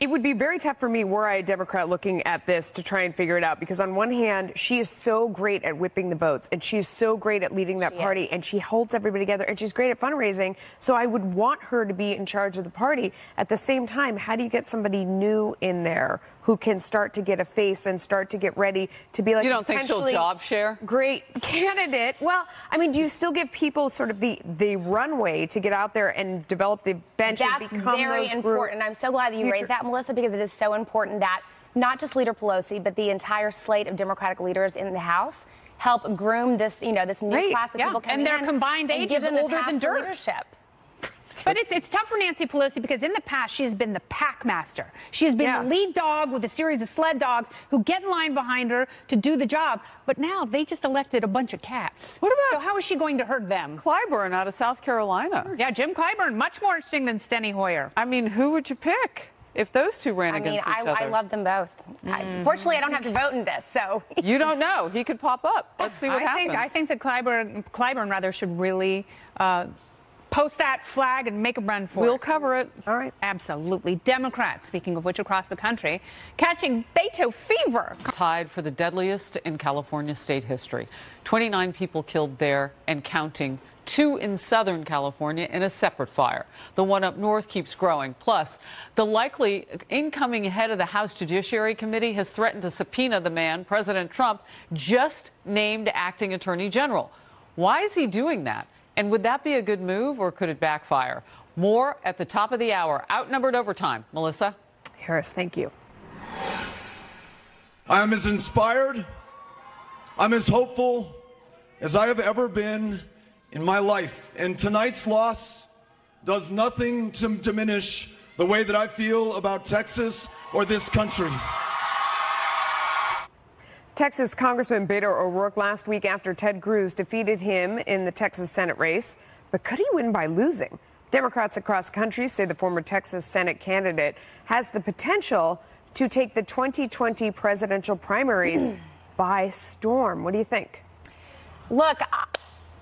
It would be very tough for me were I a Democrat looking at this to try and figure it out, because on one hand, she is so great at whipping the votes, and she's so great at leading that party, and she holds everybody together, and she's great at fundraising. So I would want her to be in charge of the party. At the same time, how do you get somebody new in there who can start to get a face and start to get ready to be like, you don't think she'll job share? Great candidate. Well, I mean, do you still give people sort of the runway to get out there and develop the bench and become That's very important. I'm so glad that you raised that, Melissa, because it is so important that not just Leader Pelosi, but the entire slate of Democratic leaders in the House help groom this, this new class of people coming in. And their combined age is older than dirt. Leadership. But it's tough for Nancy Pelosi because in the past she has been the pack master. She has been the lead dog with a series of sled dogs who get in line behind her to do the job. But now they just elected a bunch of cats. What about, so how is she going to hurt them? Clyburn out of South Carolina. Yeah, Jim Clyburn, much more interesting than Steny Hoyer. I mean, who would you pick if those two ran against each other? I love them both. Fortunately, I don't have to vote in this, so. You don't know. He could pop up. Let's see what happens. I think that Clyburn should really post that flag and make a run for it. We'll cover it. All right. Absolutely. Democrats, speaking of which, across the country, catching Beto fever. Tied for the deadliest in California state history. 29 people killed there and counting. 2 in Southern California in a separate fire. The one up north keeps growing. Plus, the likely incoming head of the House Judiciary Committee has threatened to subpoena the man President Trump just named acting attorney general. Why is he doing that? And would that be a good move, or could it backfire? More at the top of the hour. Outnumbered Overtime. Melissa? Harris, thank you. I am as inspired, I'm as hopeful as I have ever been in my life. And tonight's loss does nothing to diminish the way that I feel about Texas or this country. Texas Congressman Beto O'Rourke last week after Ted Cruz defeated him in the Texas Senate race. But could he win by losing? Democrats across the country say the former Texas Senate candidate has the potential to take the 2020 presidential primaries by storm. What do you think? Look,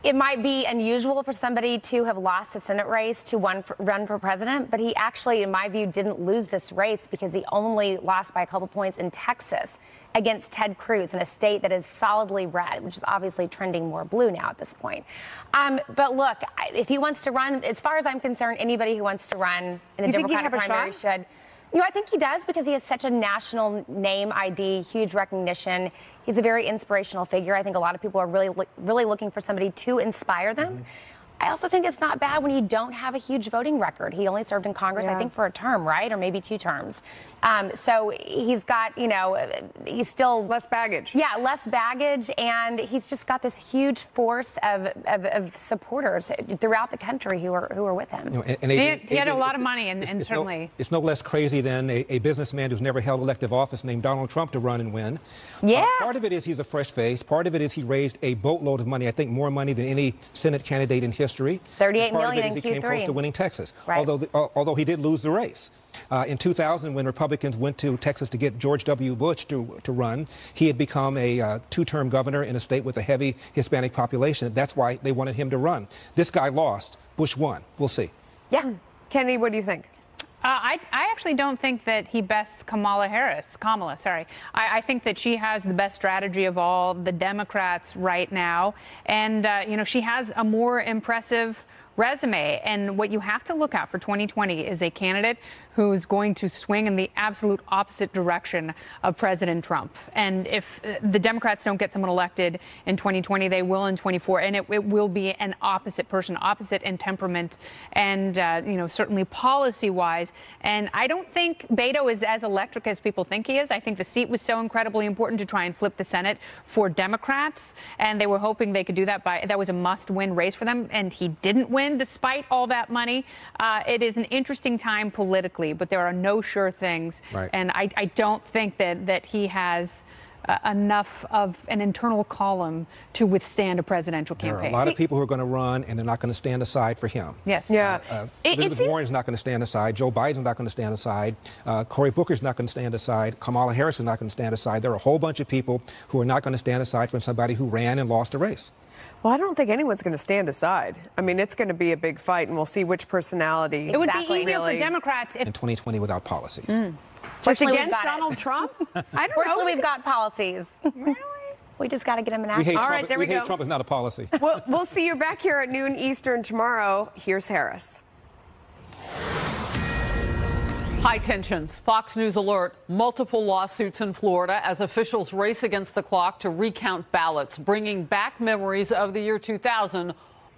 it might be unusual for somebody to have lost a Senate race to run for president, but he actually, in my view, didn't lose this race because he only lost by a couple points in Texas against Ted Cruz in a state that is solidly red, which is obviously trending more blue now at this point. But look, if he wants to run, as far as I'm concerned, anybody who wants to run in the Democratic primary should. I think he does because he has such a national name ID, huge recognition. He's a very inspirational figure. I think a lot of people are really looking for somebody to inspire them. I also think it's not bad when you don't have a huge voting record. He only served in Congress, I think, for a term, right? Or maybe 2 terms. So he's got, he's still... less baggage. Yeah, less baggage. And he's just got this huge force of supporters throughout the country who are with him. He had a lot of money, and certainly... It's no less crazy than a businessman who's never held elective office named Donald Trump to run and win. Yeah. Part of it is he's a fresh face. Part of it is he raised a boatload of money, I think more money than any Senate candidate in history. 38 Part million of it is in he came close to winning Texas, right. although he did lose the race. In 2000, when Republicans went to Texas to get George W. Bush to run, he had become a 2-term governor in a state with a heavy Hispanic population. That's why they wanted him to run. This guy lost. Bush won. We'll see. Yeah. Kennedy, what do you think? I actually don't think that he bests Kamala, sorry. I think that she has the best strategy of all the Democrats right now. And, she has a more impressive resume. And what you have to look at for 2020 is a candidate who's going to swing in the absolute opposite direction of President Trump. And if the Democrats don't get someone elected in 2020, they will in 24. And it will be an opposite person, opposite in temperament and, certainly policy-wise. And I don't think Beto is as electric as people think he is. I think the seat was so incredibly important to try and flip the Senate for Democrats. And they were hoping they could do that that was a must-win race for them. And he didn't win despite all that money. It is an interesting time politically, but there are no sure things. Right. And I don't think that he has enough of an internal column to withstand a presidential campaign. There are a lot of people who are going to run, and they're not going to stand aside for him. Yes. Yeah. Elizabeth Warren's not going to stand aside. Joe Biden's not going to stand aside. Cory Booker's not going to stand aside. Kamala Harris is not going to stand aside. There are a whole bunch of people who are not going to stand aside from somebody who ran and lost a race. Well, I don't think anyone's going to stand aside. I mean, it's going to be a big fight, and we'll see which personality. It would be easier for Democrats if in 2020 without policies. Just against Donald Trump? I don't know. Fortunately, we've got policies. Really? We just got to get them in We action. hate All Trump. right, there we go. hate Trump is not a policy. We'll see you back here at noon Eastern tomorrow. Here's Harris. High tensions. Fox News alert. Multiple lawsuits in Florida as officials race against the clock to recount ballots, bringing back memories of the year 2000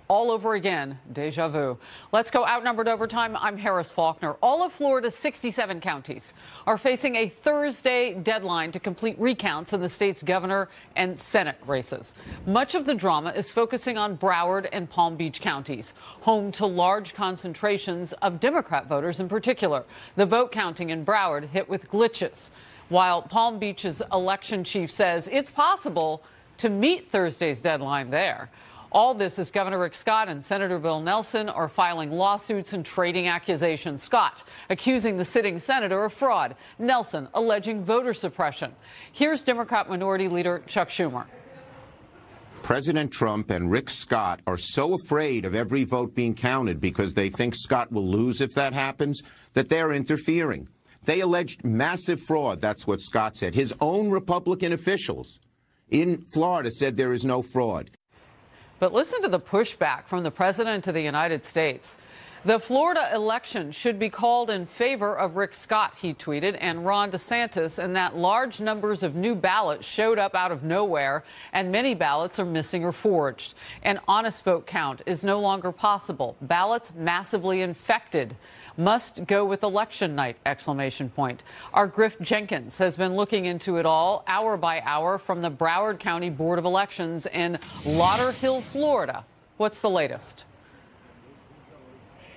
all over again. Deja vu. Let's go outnumbered overtime. I'm Harris Faulkner. All of Florida's 67 counties are facing a Thursday deadline to complete recounts in the state's governor and Senate races. Much of the drama is focusing on Broward and Palm Beach counties, home to large concentrations of Democrat voters in particular. The vote counting in Broward hit with glitches, while Palm Beach's election chief says it's possible to meet Thursday's deadline there. All this as Governor Rick Scott and Senator Bill Nelson are filing lawsuits and trading accusations. Scott accusing the sitting senator of fraud. Nelson alleging voter suppression. Here's Democrat Minority Leader Chuck Schumer. President Trump and Rick Scott are so afraid of every vote being counted because they think Scott will lose if that happens, that they're interfering. They alleged massive fraud. That's what Scott said. His own Republican officials in Florida said there is no fraud. But listen to the pushback from the President of the United States. The Florida election should be called in favor of Rick Scott, he tweeted, and Ron DeSantis, and that large numbers of new ballots showed up out of nowhere, and many ballots are missing or forged. An honest vote count is no longer possible. Ballots massively infected must go with election night, exclamation point. Our Griff Jenkins has been looking into it all hour by hour from the Broward County Board of Elections in Lauderhill, Florida. What's the latest?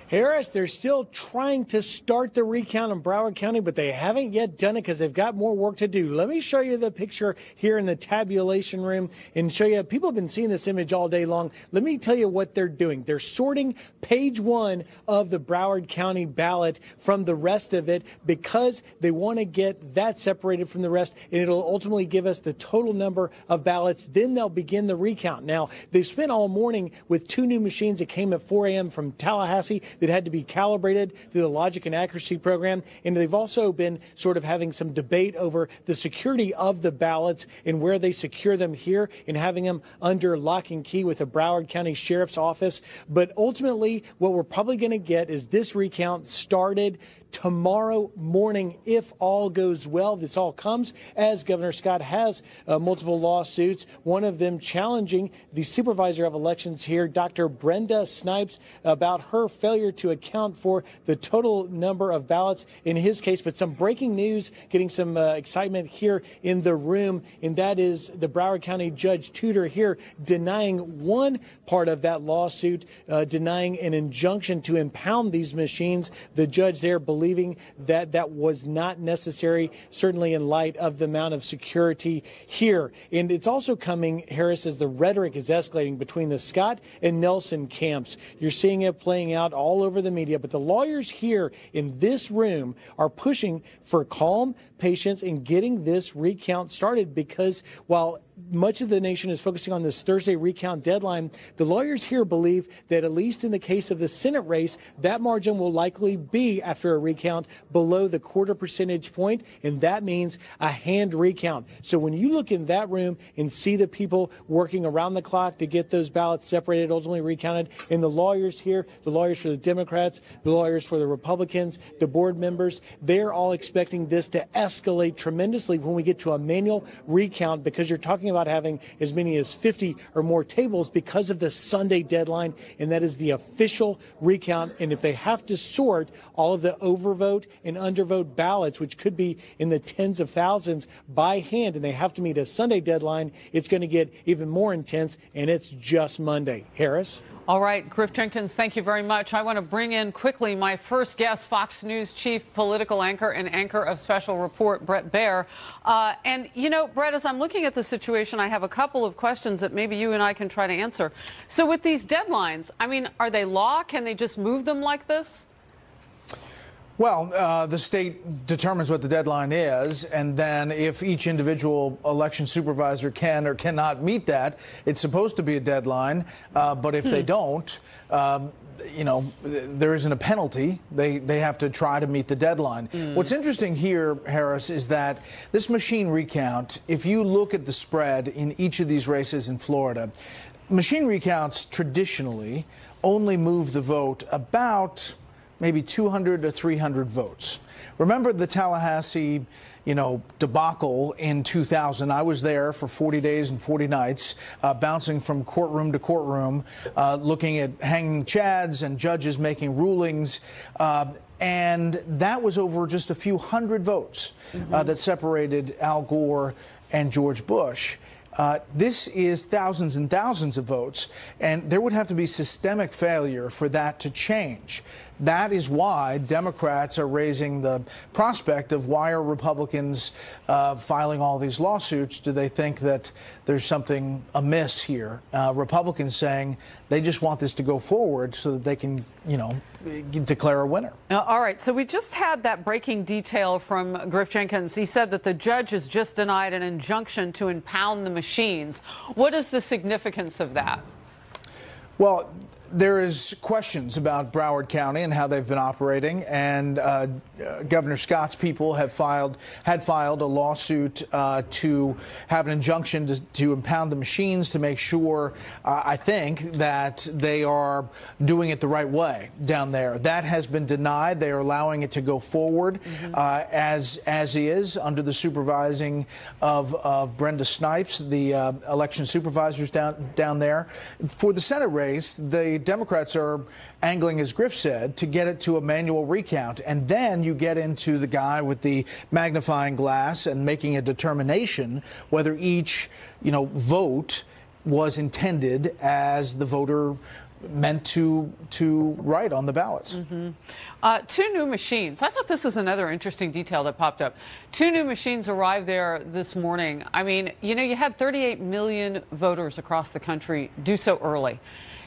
Harris, they're still trying to start the recount in Broward County, but they haven't yet done it because they've got more work to do. Let me show you the picture here in the tabulation room and show you. People have been seeing this image all day long. Let me tell you what they're doing. They're sorting page one of the Broward County ballot from the rest of it because they want to get that separated from the rest, and it'll ultimately give us the total number of ballots. Then they'll begin the recount. Now, they've spent all morning with two new machines that came at 4 a.m. from Tallahassee that had to be calibrated through the logic and accuracy program. And they've also been sort of having some debate over the security of the ballots and where they secure them here and having them under lock and key with the Broward County Sheriff's Office. But ultimately, what we're probably going to get is this recount started tomorrow morning, if all goes well. This all comes as Governor Scott has multiple lawsuits, one of them challenging the supervisor of elections here, Dr. Brenda Snipes, about her failure to account for the total number of ballots in his case. But some breaking news, getting some excitement here in the room, and that is the Broward County Judge Tudor here denying one part of that lawsuit, denying an injunction to impound these machines. The judge there believing that that was not necessary, certainly in light of the amount of security here. And it's also coming, Harris, as the rhetoric is escalating between the Scott and Nelson camps. You're seeing it playing out all over the media, but the lawyers here in this room are pushing for calm, patience, in getting this recount started, because while much of the nation is focusing on this Thursday recount deadline, the lawyers here believe that at least in the case of the Senate race, that margin will likely be, after a recount, below the 0.25 percentage point, and that means a hand recount. So when you look in that room and see the people working around the clock to get those ballots separated, ultimately recounted, and the lawyers here, the lawyers for the Democrats, the lawyers for the Republicans, the board members, they're all expecting this to escalate tremendously when we get to a manual recount, because you're talking about having as many as 50 or more tables because of the Sunday deadline, and that is the official recount. And if they have to sort all of the overvote and undervote ballots, which could be in the tens of thousands, by hand, and they have to meet a Sunday deadline, it's going to get even more intense, and it's just Monday. Harris? All right, Griff Jenkins, thank you very much. I want to bring in quickly my first guest, Fox News chief political anchor and anchor of Special Report, Bret Baier. And, you know, Bret, as I'm looking at the situation, I have a couple of questions that maybe you and I can try to answer. So with these deadlines, I mean, are they law? Can they just move them like this? Well, the state determines what the deadline is, and then if each individual election supervisor can or cannot meet that, it's supposed to be a deadline. But if they don't, you know, there isn't a penalty. They have to try to meet the deadline. What's interesting here, Harris, is that this machine recount, if you look at the spread in each of these races in Florida, machine recounts traditionally only move the vote about maybe 200 to 300 votes. Remember the Tallahassee, you know, debacle in 2000. I was there for 40 days and 40 nights, bouncing from courtroom to courtroom, looking at hanging chads and judges making rulings. And that was over just a few hundred votes that separated Al Gore and George Bush. This is thousands and thousands of votes, and there would have to be systemic failure for that to change. That is why Democrats are raising the prospect of why are Republicans filing all these lawsuits? Do they think that there's something amiss here? Republicans saying they just want this to go forward so that they can, you know, declare a winner. All right. So we just had that breaking detail from Griff Jenkins. He said that the judge has just denied an injunction to impound the machines. What is the significance of that? Well, there is questions about Broward County and how they've been operating, and Governor Scott's people had filed a lawsuit to have an injunction to impound the machines to make sure, I think, that they are doing it the right way down there. That has been denied. They are allowing it to go forward as is under the supervising of Brenda Snipes, the election supervisors down there. For the Senate race, the Democrats are angling, as Griff said, to get it to a manual recount. And then you get into the guy with the magnifying glass and making a determination whether each, you know, vote was intended as the voter meant to write on the ballots. Two new machines. I thought this was another interesting detail that popped up. Two new machines arrived there this morning. I mean, you know, you had 38 million voters across the country do so early.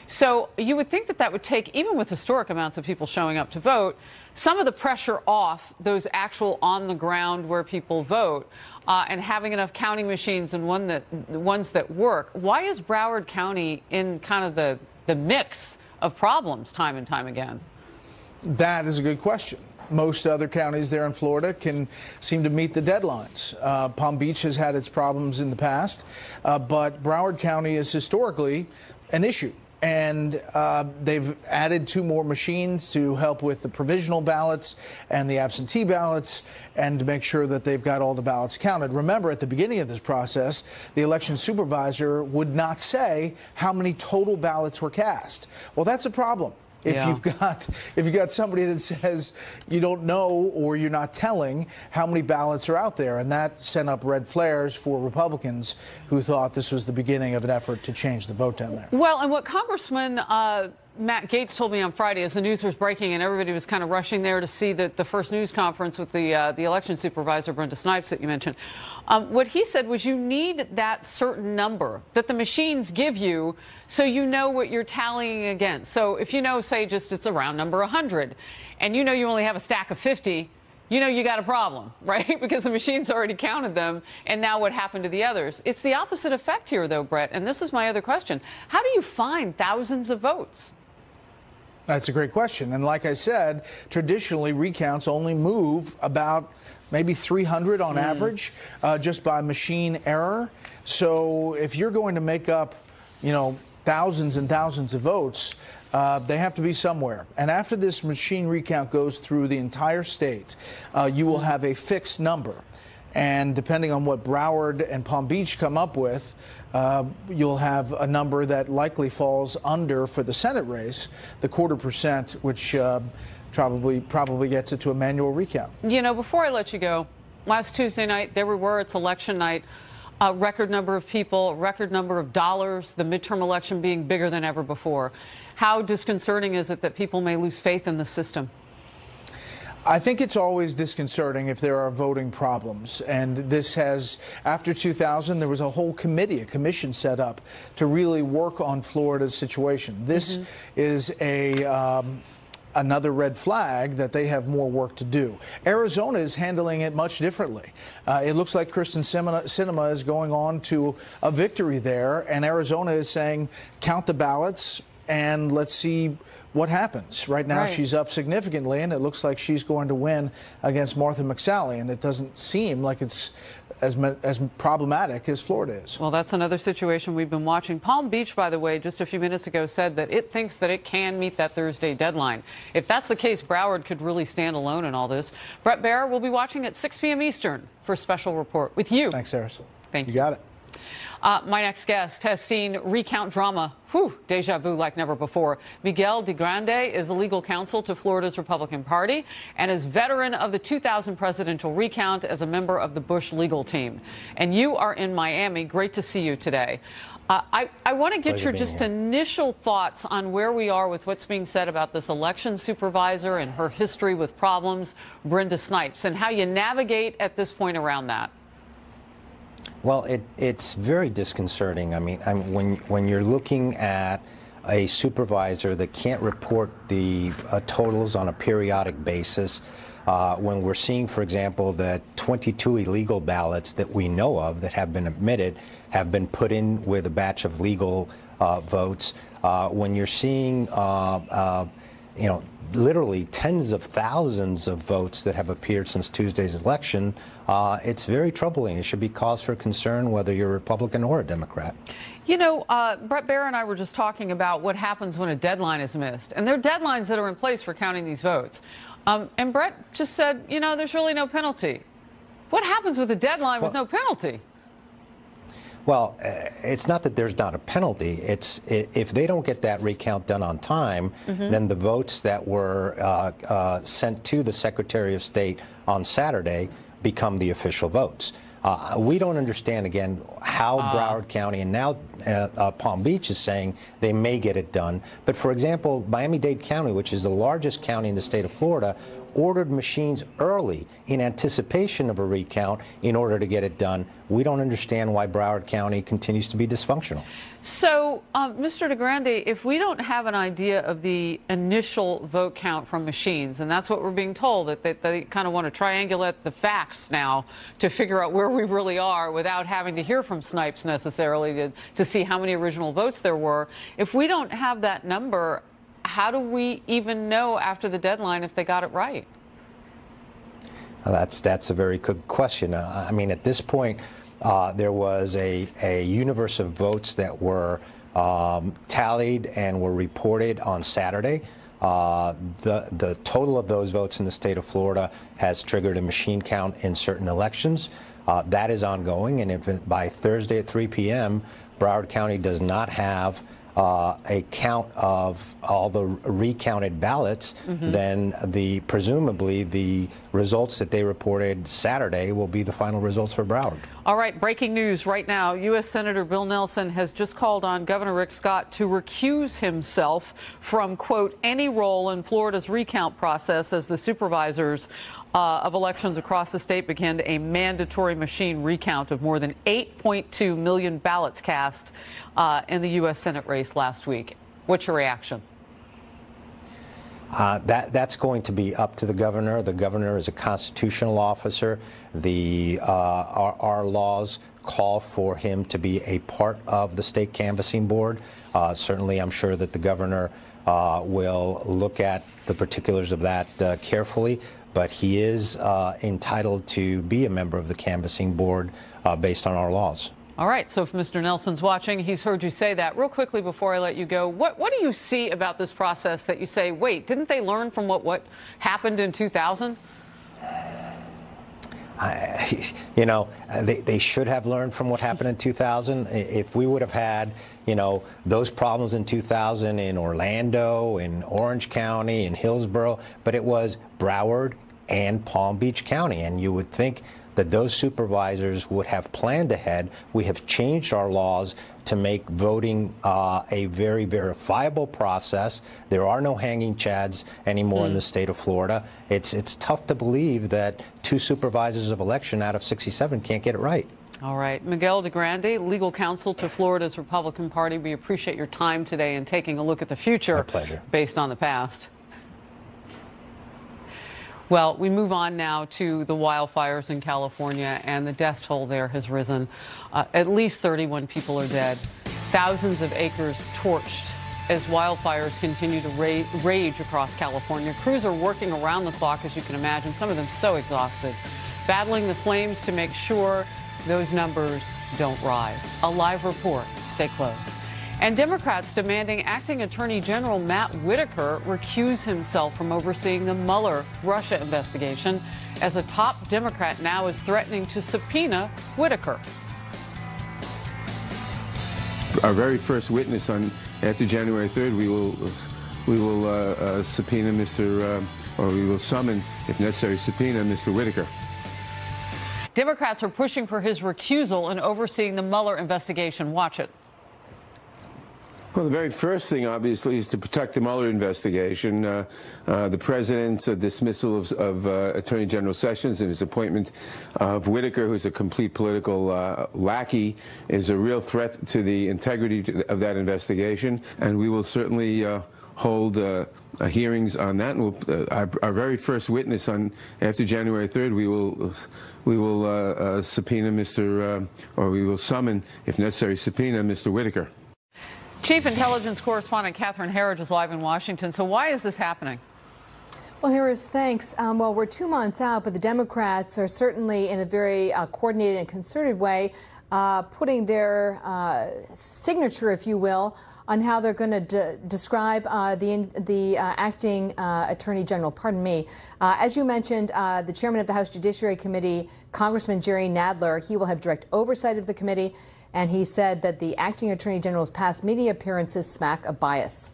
So you would think that that would take, even with historic amounts of people showing up to vote, some of the pressure off those actual on the ground where people vote and having enough counting machines and ones that work. Why is Broward County in kind of the mix of problems time and time again? That is a good question. Most other counties there in Florida can seem to meet the deadlines. Palm Beach has had its problems in the past, but Broward County is historically an issue. And they've added 2 more machines to help with the provisional ballots and the absentee ballots and to make sure that they've got all the ballots counted. Remember, at the beginning of this process, the election supervisor would not say how many total ballots were cast. Well, that's a problem. If you've got somebody that says you don't know or you're not telling how many ballots are out there, and that sent up red flares for Republicans who thought this was the beginning of an effort to change the vote down there. Well, and what Congressman Matt Gaetz told me on Friday as the news was breaking and everybody was kind of rushing there to see the first news conference with the election supervisor, Brenda Snipes, that you mentioned. What he said was you need that certain number that the machines give you so you know what you're tallying against. So if you know, say, just it's a round number 100, and you know you only have a stack of 50, you know you got a problem, right? Because the machine's already counted them, and now what happened to the others? It's the opposite effect here, though, Brett, and this is my other question. How do you find thousands of votes? That's a great question. And like I said, traditionally, recounts only move about maybe 300 on average, just by machine error. So if you're going to make up, you know, thousands and thousands of votes, they have to be somewhere. And after this machine recount goes through the entire state, you will have a fixed number. And depending on what Broward and Palm Beach come up with, you'll have a number that likely falls under, for the Senate race, the 0.25%, which probably gets it to a manual recount. You know, before I let you go, last Tuesday night, there we were, it's election night. A record number of people, record number of dollars, the midterm election being bigger than ever before. How disconcerting is it that people may lose faith in the system? I think it's always disconcerting if there are voting problems. And this has, after 2000, there was a whole committee, a commission set up to really work on Florida's situation. This is a another red flag that they have more work to do. Arizona is handling it much differently. It looks like Kristen Sinema is going on to a victory there, and Arizona is saying, count the ballots and let's see what happens. Right now, she's up significantly, and it looks like she's going to win against Martha McSally, and it doesn't seem like it's as problematic as Florida is. Well, that's another situation we've been watching. Palm Beach, by the way, just a few minutes ago said that it thinks that it can meet that Thursday deadline. If that's the case, Broward could really stand alone in all this. Brett Baer will be watching at 6 p.m. Eastern for a special report with you. Thanks, Harris. Thank you. You got it. My next guest has seen recount drama, deja vu like never before. Miguel de Grande is the legal counsel to Florida's Republican Party and is veteran of the 2000 presidential recount as a member of the Bush legal team. And you are in Miami. Great to see you today. I want to get your just initial thoughts on where we are with what's being said about this election supervisor and her history with problems, Brenda Snipes, and how you navigate at this point around that. Well, it's very disconcerting. I mean, when you're looking at a supervisor that can't report the totals on a periodic basis, when we're seeing, for example, that 22 illegal ballots that we know of that have been admitted have been put in with a batch of legal votes, when you're seeing, literally tens of thousands of votes that have appeared since Tuesday's election, it's very troubling. It should be cause for concern whether you're a Republican or a Democrat. You know, Brett Baer and I were just talking about what happens when a deadline is missed. And there are deadlines that are in place for counting these votes. And Brett just said, there's really no penalty. What happens with a deadline with no penalty? Well, it's not that there's not a penalty. It's if they don't get that recount done on time, then the votes that were sent to the Secretary of State on Saturday become the official votes. We don't understand, again, how Broward County and now Palm Beach is saying they may get it done. But, for example, Miami-Dade County, which is the largest county in the state of Florida, ordered machines early in anticipation of a recount in order to get it done. We don't understand why Broward County continues to be dysfunctional. So, Mr. DeGrande, if we don't have an idea of the initial vote count from machines, and that's what we're being told, that they kind of want to triangulate the facts now to figure out where we really are without having to hear from Snipes necessarily to see how many original votes there were. If we don't have that number, how do we even know after the deadline if they got it right? Well, that's a very good question. I mean, at this point, there was a universe of votes that were tallied and were reported on Saturday. The total of those votes in the state of Florida has triggered a machine count in certain elections. That is ongoing, and if by Thursday at 3 p.m., Broward County does not have a count of all the recounted ballots, then presumably the results that they reported Saturday will be the final results for Broward. All right, breaking news right now. U.S. Senator Bill Nelson has just called on Governor Rick Scott to recuse himself from, quote, any role in Florida's recount process as the supervisors of elections across the state began a mandatory machine recount of more than 8.2 million ballots cast in the U.S. Senate race last week. What's your reaction? That's going to be up to the governor. The governor is a constitutional officer. Our laws call for him to be a part of the state canvassing board. Certainly, I'm sure that the governor will look at the particulars of that carefully. But he is entitled to be a member of the canvassing board based on our laws. All right. So if Mr. Nelson's watching, he's heard you say that. Real quickly before I let you go, what do you see about this process that you say, wait, didn't they learn from what happened in 2000? They should have learned from what happened in 2000. If we would have had, those problems in 2000 in Orlando, in Orange County, in Hillsborough, but it was Broward and Palm Beach County. And you would think that those supervisors would have planned ahead. We have changed our laws to make voting a very verifiable process. There are no hanging chads anymore in the state of Florida. It's tough to believe that 2 supervisors of election out of 67 can't get it right. All right. Miguel de Grande, legal counsel to Florida's Republican Party. We appreciate your time today and taking a look at the future. My pleasure. Based on the past. Well, we move on now to the wildfires in California, and the death toll there has risen. At least 31 people are dead, thousands of acres torched as wildfires continue to rage across California. Crews are working around the clock, as you can imagine, some of them so exhausted, battling the flames to make sure those numbers don't rise. A live report. Stay close. And Democrats demanding acting Attorney General Matt Whitaker recuse himself from overseeing the Mueller Russia investigation, as a top Democrat now is threatening to subpoena Whitaker. Our very first witness after January 3rd, we will subpoena or we will summon, if necessary, subpoena Mr. Whitaker. Democrats are pushing for his recusal in overseeing the Mueller investigation. Watch it. Well, the very first thing, obviously, is to protect the Mueller investigation. The president's dismissal of Attorney General Sessions and his appointment of Whitaker, who's a complete political lackey, is a real threat to the integrity of that investigation. And we will certainly hold hearings on that. And our very first witness after January 3rd, we will subpoena or we will summon, if necessary, subpoena Mr. Whitaker. Chief Intelligence Correspondent Catherine Herridge is live in Washington. So why is this happening? Well, Harris, thanks. Well, we're 2 months out, but the Democrats are certainly in a very coordinated and concerted way putting their signature, if you will, on how they're going to describe the acting Attorney General. Pardon me. As you mentioned, the chairman of the House Judiciary Committee, Congressman Jerry Nadler, he will have direct oversight of the committee. And he said that the acting Attorney General's past media appearances smack of bias.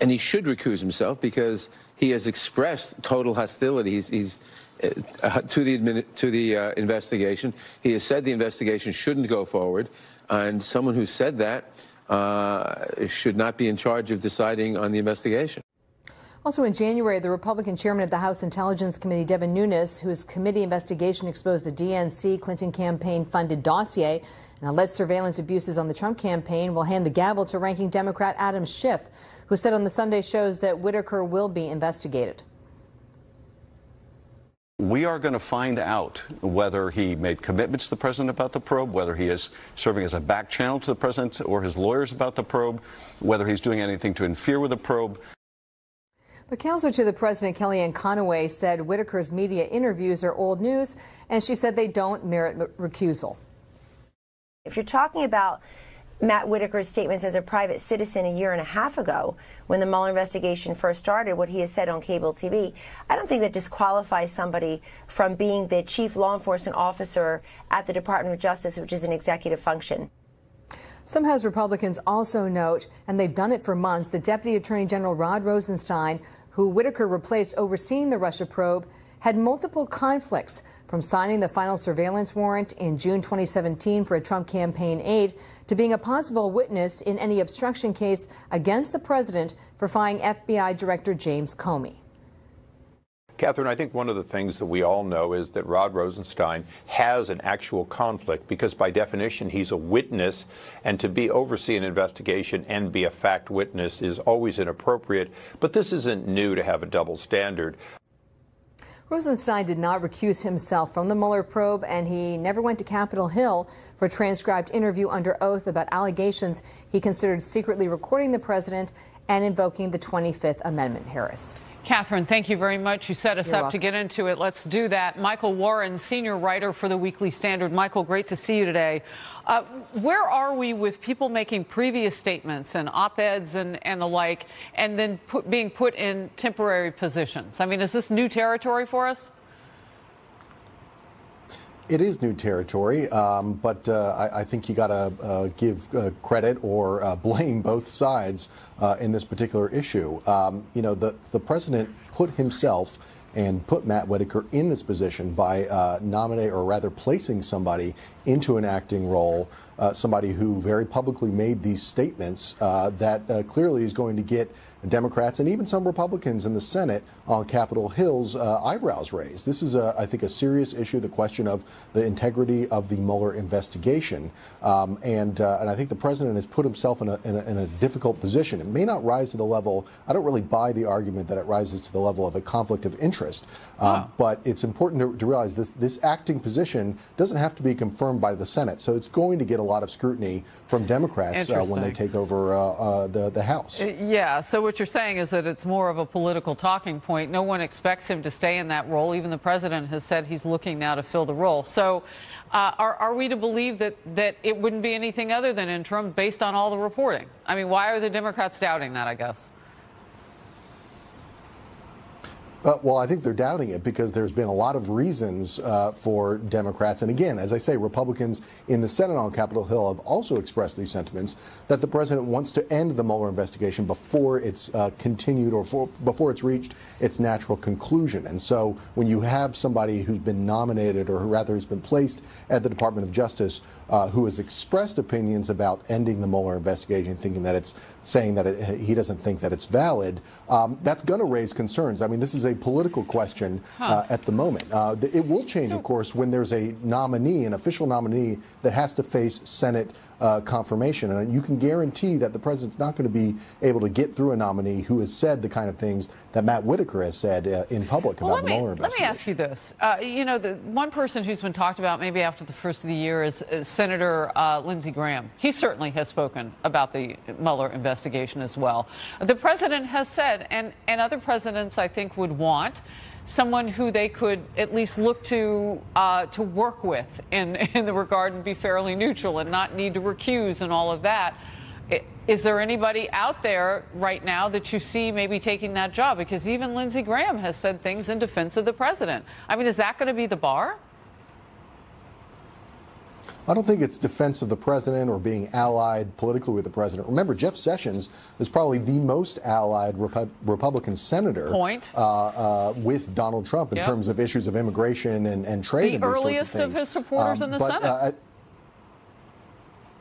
And he should recuse himself because he has expressed total hostility. He's to the investigation. He has said the investigation shouldn't go forward, and someone who said that should not be in charge of deciding on the investigation. Also in January, the Republican chairman of the House Intelligence Committee, Devin Nunes, whose committee investigation exposed the DNC Clinton campaign-funded dossier and alleged surveillance abuses on the Trump campaign, will hand the gavel to ranking Democrat Adam Schiff, who said on the Sunday shows that Whitaker will be investigated. We are going to find out whether he made commitments to the president about the probe, whether he is serving as a back channel to the president or his lawyers about the probe, whether he's doing anything to interfere with the probe. But counselor to the president, Kellyanne Conway, said Whitaker's media interviews are old news, and she said they don't merit recusal. If you're talking about Matt Whitaker's statements as a private citizen a year and a half ago, when the Mueller investigation first started, what he has said on cable TV, I don't think that disqualifies somebody from being the chief law enforcement officer at the Department of Justice, which is an executive function. Some House Republicans also note, and they've done it for months, that Deputy Attorney General Rod Rosenstein, who Whitaker replaced overseeing the Russia probe, had multiple conflicts, from signing the final surveillance warrant in June 2017 for a Trump campaign aide to being a possible witness in any obstruction case against the president for firing FBI Director James Comey. Catherine, I think one of the things that we all know is that Rod Rosenstein has an actual conflict because by definition he's a witness, and to oversee an investigation and be a fact witness is always inappropriate. But this isn't new to have a double standard. Rosenstein did not recuse himself from the Mueller probe, and he never went to Capitol Hill for a transcribed interview under oath about allegations he considered secretly recording the president and invoking the 25th Amendment. Harris. Catherine, thank you very much. You set us up to get into it. Let's do that. Michael Warren, senior writer for the Weekly Standard. Michael, great to see you today. Where are we with people making previous statements and op-eds and the like, and then being put in temporary positions? I mean, is this new territory for us? It is new territory, but I think you got to give credit or blame both sides in this particular issue. You know, the president put himself and put Matt Whitaker in this position by nominating, or rather placing somebody into an acting role, somebody who very publicly made these statements that clearly is going to get Democrats and even some Republicans in the Senate on Capitol Hill's eyebrows raised. This is, I think, a serious issue, the question of the integrity of the Mueller investigation. And I think the president has put himself in a difficult position. It may not rise to the level, I don't really buy the argument that it rises to the level level of a conflict of interest. But it's important to realize this acting position doesn't have to be confirmed by the Senate. So it's going to get a lot of scrutiny from Democrats when they take over the House. Yeah, so what you're saying is that it's more of a political talking point. No one expects him to stay in that role. Even the president has said he's looking now to fill the role. So are we to believe that it wouldn't be anything other than interim based on all the reporting? I mean, why are the Democrats doubting that, I guess? Well, I think they're doubting it because there's been a lot of reasons for Democrats. And again, as I say, Republicans in the Senate on Capitol Hill have also expressed these sentiments that the president wants to end the Mueller investigation before it's continued or before it's reached its natural conclusion. And so when you have somebody who's been nominated, or rather has been placed at the Department of Justice, who has expressed opinions about ending the Mueller investigation, thinking that it's saying that he doesn't think that it's valid, that's going to raise concerns. I mean, this is a political question at the moment. It will change, of course, when there's a nominee, an official nominee, that has to face Senate confirmation. And you can guarantee that the president's not going to be able to get through a nominee who has said the kind of things that Matt Whitaker has said in public about the Mueller investigation. Let me ask you this. You know, the one person who's been talked about maybe after the first of the year is Senator Lindsey Graham. He certainly has spoken about the Mueller investigation as well. The president has said, and other presidents I think would want, someone who they could at least look to work with in the regard and be fairly neutral and not need to recuse and all of that. Is there anybody out there right now that you see maybe taking that job? Because even Lindsey Graham has said things in defense of the president. I mean, is that going to be the bar? I don't think it's defense of the president or being allied politically with the president. Remember, Jeff Sessions is probably the most allied Republican senator with Donald Trump in terms of issues of immigration and trade. The earliest of his supporters in the Senate.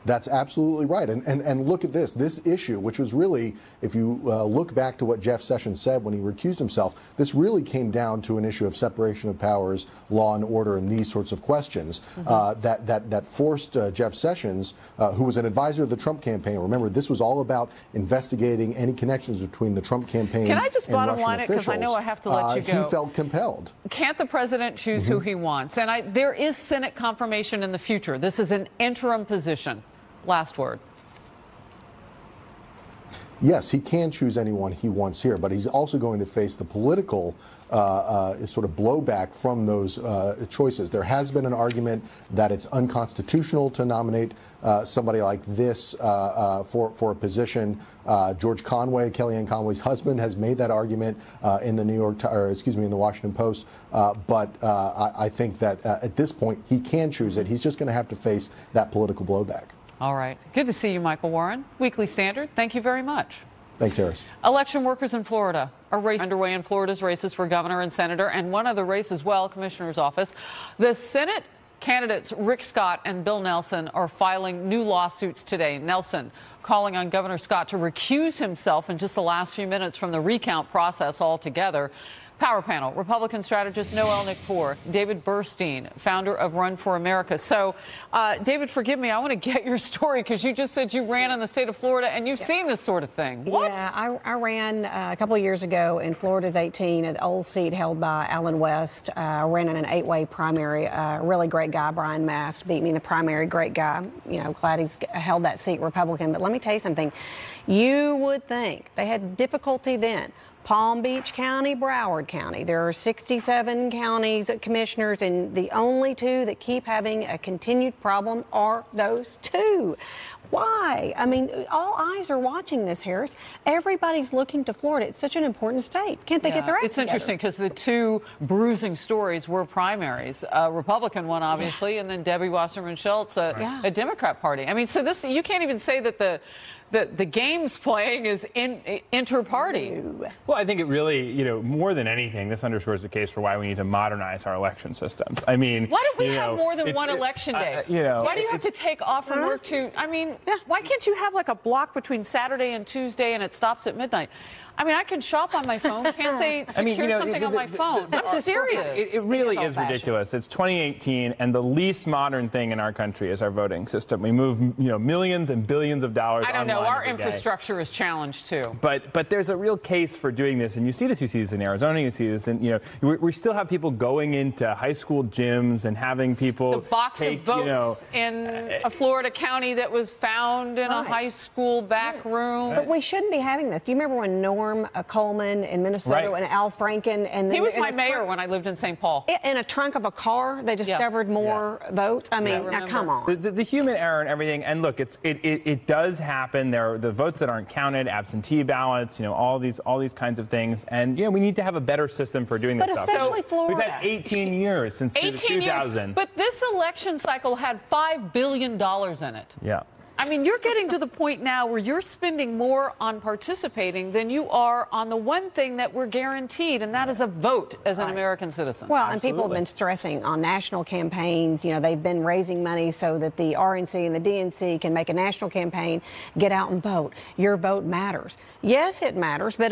That's absolutely right. And look at this issue, which was really, if you look back to what Jeff Sessions said when he recused himself, this really came down to an issue of separation of powers, law and order, and these sorts of questions that forced Jeff Sessions, who was an advisor to the Trump campaign. Remember, this was all about investigating any connections between the Trump campaign Can I just and bottom Russian line it, because I know I have to let you go. He felt compelled. Can't the president choose who he wants? And there is Senate confirmation in the future. This is an interim position. Last word. Yes, he can choose anyone he wants here, but he's also going to face the political sort of blowback from those choices. There has been an argument that it's unconstitutional to nominate somebody like this for a position. George Conway, Kellyanne Conway's husband, has made that argument in the in the Washington Post. But I think that at this point he can choose it. He's just going to have to face that political blowback. All right. Good to see you, Michael Warren. Weekly Standard, thank you very much. Thanks, Harris. Election workers in Florida. A race underway in Florida's races for governor and senator, and one other race as well, commissioner's office. The Senate candidates Rick Scott and Bill Nelson are filing new lawsuits today. Nelson calling on Governor Scott to recuse himself in just the last few minutes from the recount process altogether. Power Panel, Republican strategist Noel Nikpour, David Burstein, founder of Run for America. So, David, forgive me, I want to get your story because you just said you ran in the state of Florida and you've seen this sort of thing. What? Yeah, I ran a couple of years ago in Florida's 18, an old seat held by Alan West. I ran in an 8-way primary. A really great guy, Brian Mast, beat me in the primary. Great guy. You know, glad he's held that seat, Republican. But let me tell you something. You would think they had difficulty then. Palm Beach County, Broward County. There are 67 counties commissioners, and the only two that keep having a continued problem are those two. Why? I mean, all eyes are watching this, Harris. Everybody's looking to Florida. It's such an important state. Can't they get their act It's together? interesting because the two bruising stories were primaries. A Republican one, obviously, and then Debbie Wasserman Schultz, a Democrat party. I mean, so this, you can't even say that the game's playing is inter-party. Well, I think it really, more than anything, this underscores the case for why we need to modernize our election systems. I mean, why don't we have more than one election day? Why do you have to take off from work to, why can't you have like a block between Saturday and Tuesday and it stops at midnight? I mean, I can shop on my phone. Can't they secure something on my phone? I'm serious. It really is ridiculous. It's 2018, and the least modern thing in our country is our voting system. We move, millions and billions of dollars. I don't know. Our every day. infrastructure is challenged too. But there's a real case for doing this, and you see this in Arizona. You see this, and we still have people going into high school gyms and having people the box take, of votes in a Florida county that was found in a high school back room. But we shouldn't be having this. Do you remember when Norm Coleman in Minnesota and Al Franken and he was my mayor when I lived in St. Paul. In a trunk of a car, they discovered more votes. I mean, now come on. The human error and everything, and look, it does happen. There are the votes that aren't counted, absentee ballots, all these kinds of things, and we need to have a better system for doing this stuff. But especially Florida. We've had 18 years since 2000. Years, but this election cycle had $5 billion in it. Yeah. I mean, you're getting to the point now where you're spending more on participating than you are on the one thing that we're guaranteed, and that is a vote as an American citizen. Well, and people have been stressing on national campaigns. They've been raising money so that the RNC and the DNC can make a national campaign, get out and vote. Your vote matters. Yes, it matters, but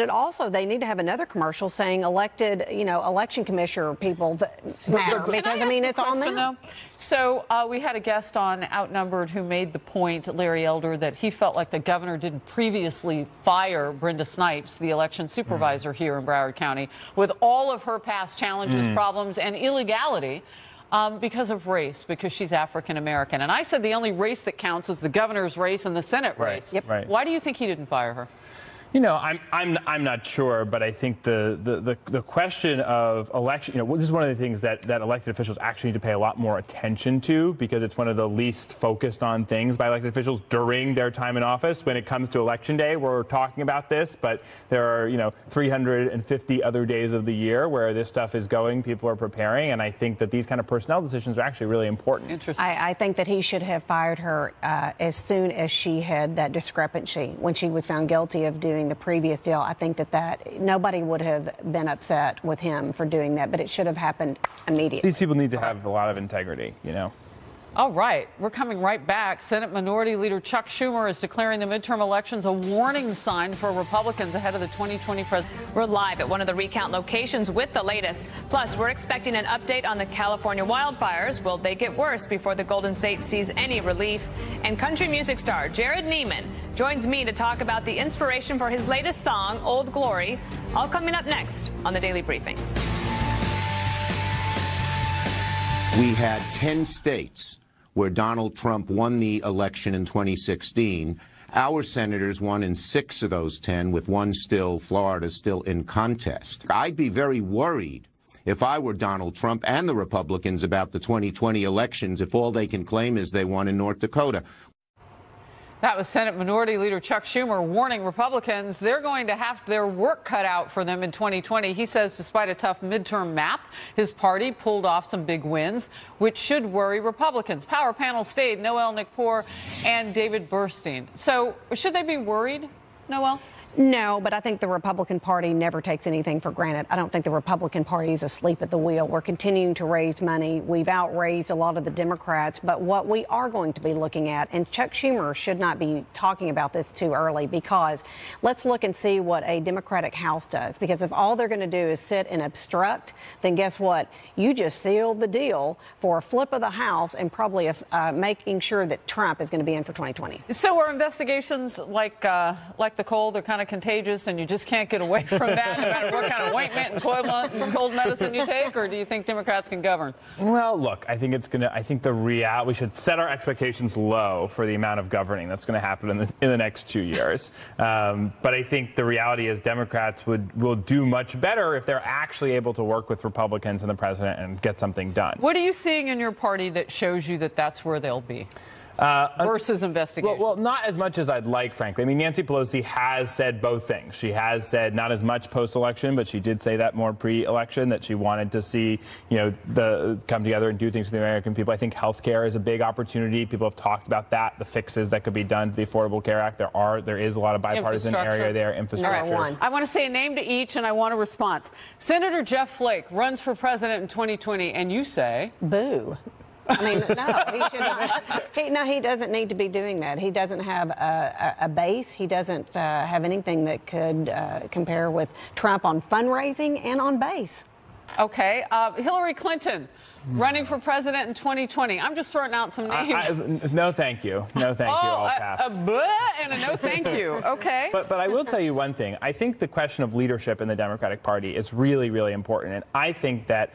they need to have another commercial saying elected, election commissioner people matter, because, it's on them. So we had a guest on Outnumbered who made the point, Larry Elder, that he felt like the governor didn't previously fire Brenda Snipes, the election supervisor here in Broward County, with all of her past challenges, problems, and illegality because of race, because she's African American. And I said the only race that counts is the governor's race and the Senate race. Yep. Right. Why do you think he didn't fire her? I'm not sure, but I think the question of election, this is one of the things that elected officials actually need to pay a lot more attention to, because it's one of the least focused on things by elected officials during their time in office. When it comes to election day, we're talking about this, but there are 350 other days of the year where this stuff is going. People are preparing, and I think that these kind of personnel decisions are actually really important. Interesting. I think that he should have fired her as soon as she had that discrepancy when she was found guilty of doing the previous deal. I think that nobody would have been upset with him for doing that, but it should have happened immediately. These people need to have a lot of integrity, All right, we're coming right back. Senate Minority Leader Chuck Schumer is declaring the midterm elections a warning sign for Republicans ahead of the 2020 presidential. We're live at one of the recount locations with the latest. Plus, we're expecting an update on the California wildfires. Will they get worse before the Golden State sees any relief? And country music star Jared Neiman joins me to talk about the inspiration for his latest song, Old Glory. All coming up next on the Daily Briefing. We had 10 states where Donald Trump won the election in 2016. Our senators won in 6 of those 10, with one still, Florida, still in contest. I'd be very worried if I were Donald Trump and the Republicans about the 2020 elections if all they can claim is they won in North Dakota. That was Senate Minority Leader Chuck Schumer warning Republicans they're going to have their work cut out for them in 2020. He says despite a tough midterm map, his party pulled off some big wins, which should worry Republicans. Power panel stayed Noel Nikpour and David Burstein. So should they be worried, Noel? No, but I think the Republican Party never takes anything for granted. I don't think the Republican Party is asleep at the wheel. We're continuing to raise money. We've outraised a lot of the Democrats. But what we are going to be looking at, and Chuck Schumer should not be talking about this too early, because let's look and see what a Democratic House does. Because if all they're going to do is sit and obstruct, then guess what? You just sealed the deal for a flip of the House and probably making sure that Trump is going to be in for 2020. So are investigations like the cold? They're kind of contagious and you just can't get away from that no matter what kind of ointment and cold medicine you take, or do you think Democrats can govern? Well, look, I think we should set our expectations low for the amount of governing that's going to happen in the next 2 years. But I think the reality is Democrats will do much better if they're actually able to work with Republicans and the president and get something done. What are you seeing in your party that shows you that that's where they'll be? Versus investigation? Well, not as much as I'd like, frankly. I mean, Nancy Pelosi has said both things. She has said not as much post-election, but she did say that more pre-election, that she wanted to see, come together and do things for the American people. I think health care is a big opportunity. People have talked about that, the fixes that could be done to the Affordable Care Act. There is a lot of bipartisan area there, infrastructure. I want to say a name to each, and I want a response. Senator Jeff Flake runs for president in 2020, and you say? Boo. I mean, no, he shouldn't. He doesn't need to be doing that. He doesn't have a base. He doesn't have anything that could compare with Trump on fundraising and on base. Okay, Hillary Clinton running for president in 2020. I'm just throwing out some names. No, thank you. No, thank you. I'll pass. A bleh and a no, thank you. Okay. But I will tell you one thing. I think the question of leadership in the Democratic Party is really, really important. And I think that,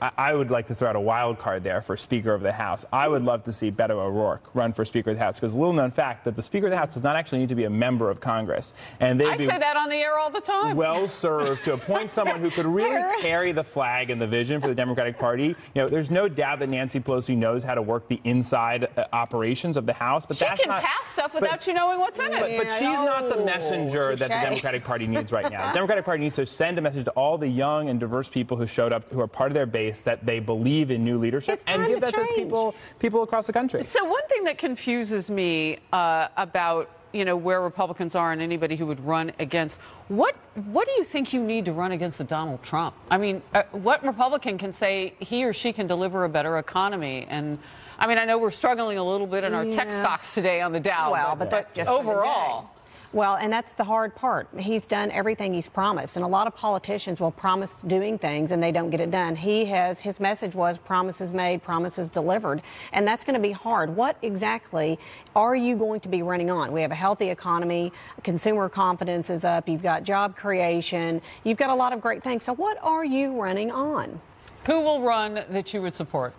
I would like to throw out a wild card there for Speaker of the House. I would love to see Beto O'Rourke run for Speaker of the House, because a little known fact that the Speaker of the House does not actually need to be a member of Congress. And I say that on the air all the time. Well served to appoint someone who could really carry the flag and the vision for the Democratic Party. There's no doubt that Nancy Pelosi knows how to work the inside operations of the House, but she can pass stuff without you knowing what's in it. But she's not the messenger that the Democratic Party needs right now. The Democratic Party needs to send a message to all the young and diverse people who showed up, who are part of their base, that they believe in new leadership, and give that to people across the country. So one thing that confuses me about where Republicans are and anybody who would run against. What do you think you need to run against a Donald Trump? I mean, what Republican can say he or she can deliver a better economy? And I mean, I know we're struggling a little bit in our tech stocks today on the Dow. Well, but that's just overall. Well, and that's the hard part. He's done everything he's promised, and a lot of politicians will promise doing things and they don't get it done. His message was promises made, promises delivered, and that's going to be hard. What exactly are you going to be running on? We have a healthy economy, consumer confidence is up, you've got job creation, you've got a lot of great things. So what are you running on? Who will run that you would support?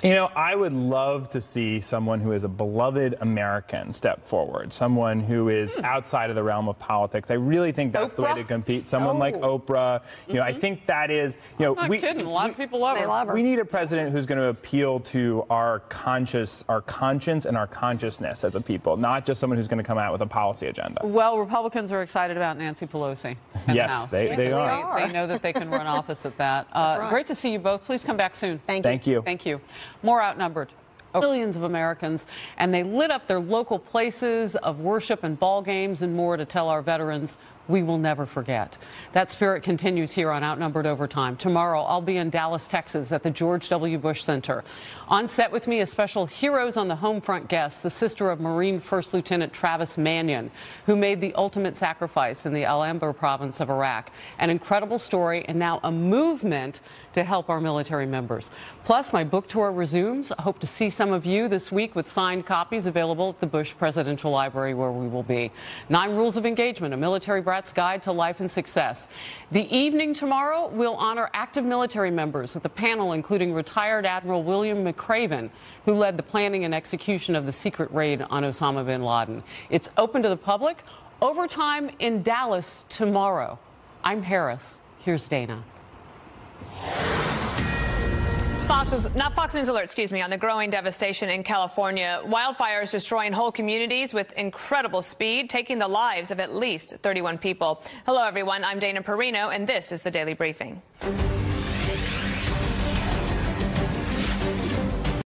I would love to see someone who is a beloved American step forward, someone who is outside of the realm of politics. I really think that's the way to compete. Someone like Oprah. I think that is, I'm not kidding. A lot of people love her. We need a president who's going to appeal to our conscience and our consciousness as a people, not just someone who's going to come out with a policy agenda. Well, Republicans are excited about Nancy Pelosi in the House. They are. They know that they can run opposite that. Right. Great to see you both. Please come back soon. Thank you. Thank you. More Outnumbered. Millions of Americans, and they lit up their local places of worship and ball games and more to tell our veterans we will never forget. That spirit continues here on Outnumbered Overtime. Tomorrow, I'll be in Dallas, Texas at the George W. Bush Center. On set with me, a special Heroes on the Homefront guest, the sister of Marine First Lieutenant Travis Mannion, who made the ultimate sacrifice in the Al-Anbar province of Iraq. An incredible story and now a movement to help our military members. Plus, my book tour resumes. I hope to see some of you this week with signed copies available at the Bush Presidential Library, where we will be. 9 Rules of Engagement, a military brat's guide to life and success. The evening tomorrow, we'll honor active military members with a panel including retired Admiral William McRaven, who led the planning and execution of the secret raid on Osama bin Laden. It's open to the public. Overtime in Dallas tomorrow. I'm Harris. Here's Dana. Fox News Alert, on the growing devastation in California. Wildfires destroying whole communities with incredible speed, taking the lives of at least 31 people. Hello, everyone. I'm Dana Perino, and this is the Daily Briefing.